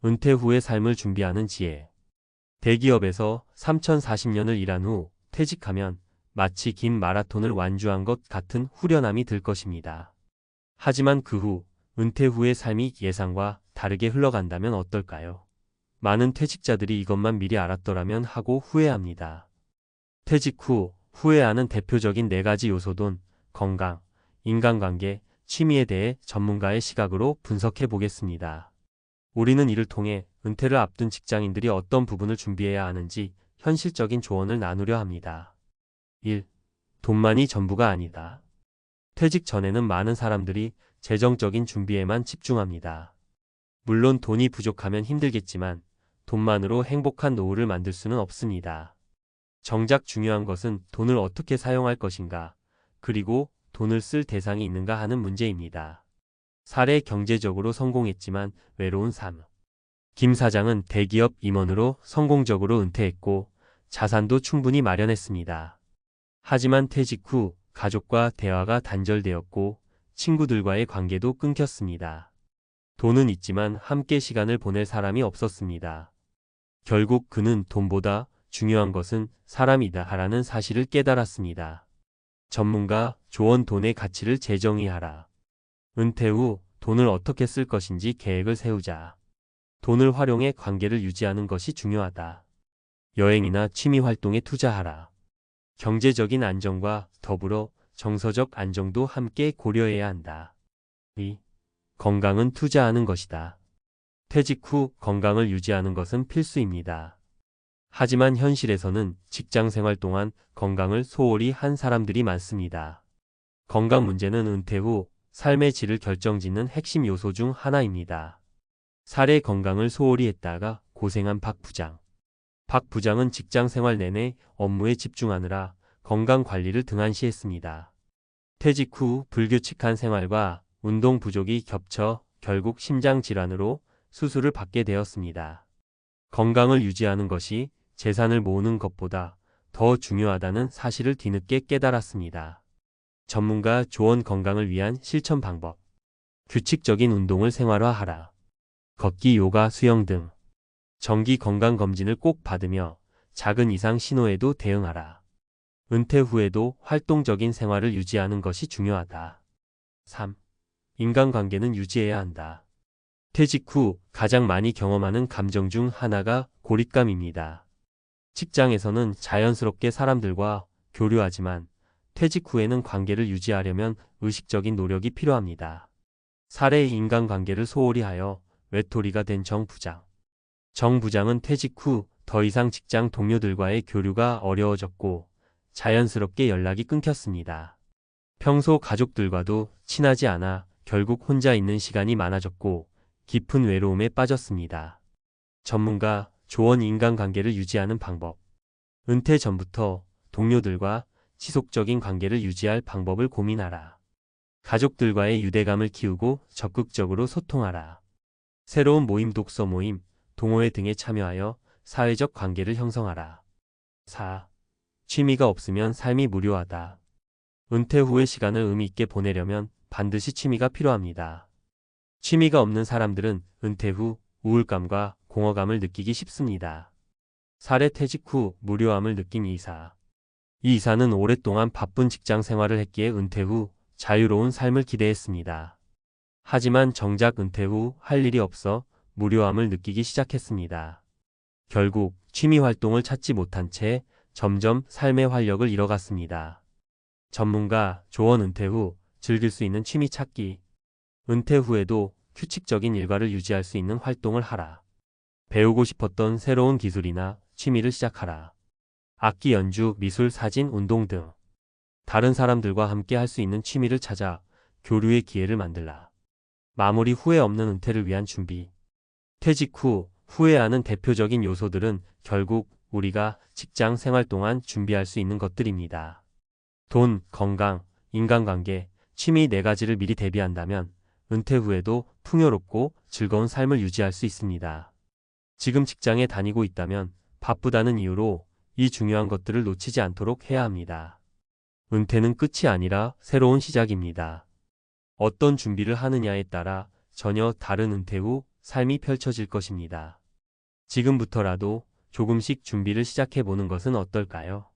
은퇴 후의 삶을 준비하는 지혜. 대기업에서 3040년을 일한 후 퇴직하면 마치 긴 마라톤을 완주한 것 같은 후련함이 들 것입니다. 하지만 그 후, 은퇴 후의 삶이 예상과 다르게 흘러간다면 어떨까요? 많은 퇴직자들이 이것만 미리 알았더라면 하고 후회합니다. 퇴직 후 후회하는 대표적인 4가지 요소돈, 건강, 인간관계, 취미에 대해 전문가의 시각으로 분석해 보겠습니다. 우리는 이를 통해 은퇴를 앞둔 직장인들이 어떤 부분을 준비해야 하는지 현실적인 조언을 나누려 합니다. 1. 돈만이 전부가 아니다. 퇴직 전에는 많은 사람들이 재정적인 준비에만 집중합니다. 물론 돈이 부족하면 힘들겠지만 돈만으로 행복한 노후를 만들 수는 없습니다. 정작 중요한 것은 돈을 어떻게 사용할 것인가, 그리고 돈을 쓸 대상이 있는가 하는 문제입니다. 사례 경제적으로 성공했지만 외로운 삶. 김 사장은 대기업 임원으로 성공적으로 은퇴했고 자산도 충분히 마련했습니다. 하지만 퇴직 후 가족과 대화가 단절되었고 친구들과의 관계도 끊겼습니다. 돈은 있지만 함께 시간을 보낼 사람이 없었습니다. 결국 그는 돈보다 중요한 것은 사람이다라는 사실을 깨달았습니다. 전문가 조언 돈의 가치를 재정의하라. 은퇴 후 돈을 어떻게 쓸 것인지 계획을 세우자. 돈을 활용해 관계를 유지하는 것이 중요하다. 여행이나 취미 활동에 투자하라. 경제적인 안정과 더불어 정서적 안정도 함께 고려해야 한다. 2. 건강은 투자하는 것이다. 퇴직 후 건강을 유지하는 것은 필수입니다. 하지만 현실에서는 직장 생활 동안 건강을 소홀히 한 사람들이 많습니다. 건강 문제는 은퇴 후 삶의 질을 결정짓는 핵심 요소 중 하나입니다. 사례 건강을 소홀히 했다가 고생한 박 부장. 박 부장은 직장 생활 내내 업무에 집중하느라 건강 관리를 등한시했습니다. 퇴직 후 불규칙한 생활과 운동 부족이 겹쳐 결국 심장 질환으로 수술을 받게 되었습니다. 건강을 유지하는 것이 재산을 모으는 것보다 더 중요하다는 사실을 뒤늦게 깨달았습니다. 전문가 조언 건강을 위한 실천 방법. 규칙적인 운동을 생활화하라. 걷기, 요가, 수영 등 정기 건강검진을 꼭 받으며 작은 이상 신호에도 대응하라. 은퇴 후에도 활동적인 생활을 유지하는 것이 중요하다. 3. 인간관계는 유지해야 한다. 퇴직 후 가장 많이 경험하는 감정 중 하나가 고립감입니다. 직장에서는 자연스럽게 사람들과 교류하지만 퇴직 후에는 관계를 유지하려면 의식적인 노력이 필요합니다. 사례의 인간관계를 소홀히 하여 외톨이가 된 정 부장. 정 부장은 퇴직 후 더 이상 직장 동료들과의 교류가 어려워졌고 자연스럽게 연락이 끊겼습니다. 평소 가족들과도 친하지 않아 결국 혼자 있는 시간이 많아졌고 깊은 외로움에 빠졌습니다. 전문가 조언 인간관계를 유지하는 방법. 은퇴 전부터 동료들과 지속적인 관계를 유지할 방법을 고민하라. 가족들과의 유대감을 키우고 적극적으로 소통하라. 새로운 모임, 독서 모임, 동호회 등에 참여하여 사회적 관계를 형성하라. 4. 취미가 없으면 삶이 무료하다. 은퇴 후의 시간을 의미 있게 보내려면 반드시 취미가 필요합니다. 취미가 없는 사람들은 은퇴 후 우울감과 공허감을 느끼기 쉽습니다. 사례 퇴직 후 무료함을 느낀 이사. 이 이사는 오랫동안 바쁜 직장 생활을 했기에 은퇴 후 자유로운 삶을 기대했습니다. 하지만 정작 은퇴 후 할 일이 없어 무료함을 느끼기 시작했습니다. 결국 취미 활동을 찾지 못한 채 점점 삶의 활력을 잃어갔습니다. 전문가 조언 은퇴 후 즐길 수 있는 취미 찾기. 은퇴 후에도 규칙적인 일과를 유지할 수 있는 활동을 하라. 배우고 싶었던 새로운 기술이나 취미를 시작하라. 악기 연주, 미술, 사진, 운동 등 다른 사람들과 함께 할 수 있는 취미를 찾아 교류의 기회를 만들라. 마무리 후회 없는 은퇴를 위한 준비. 퇴직 후 후회하는 대표적인 요소들은 결국 우리가 직장 생활 동안 준비할 수 있는 것들입니다. 돈, 건강, 인간관계, 취미 4가지를 미리 대비한다면 은퇴 후에도 풍요롭고 즐거운 삶을 유지할 수 있습니다. 지금 직장에 다니고 있다면 바쁘다는 이유로 이 중요한 것들을 놓치지 않도록 해야 합니다. 은퇴는 끝이 아니라 새로운 시작입니다. 어떤 준비를 하느냐에 따라 전혀 다른 은퇴 후 삶이 펼쳐질 것입니다. 지금부터라도 조금씩 준비를 시작해 보는 것은 어떨까요?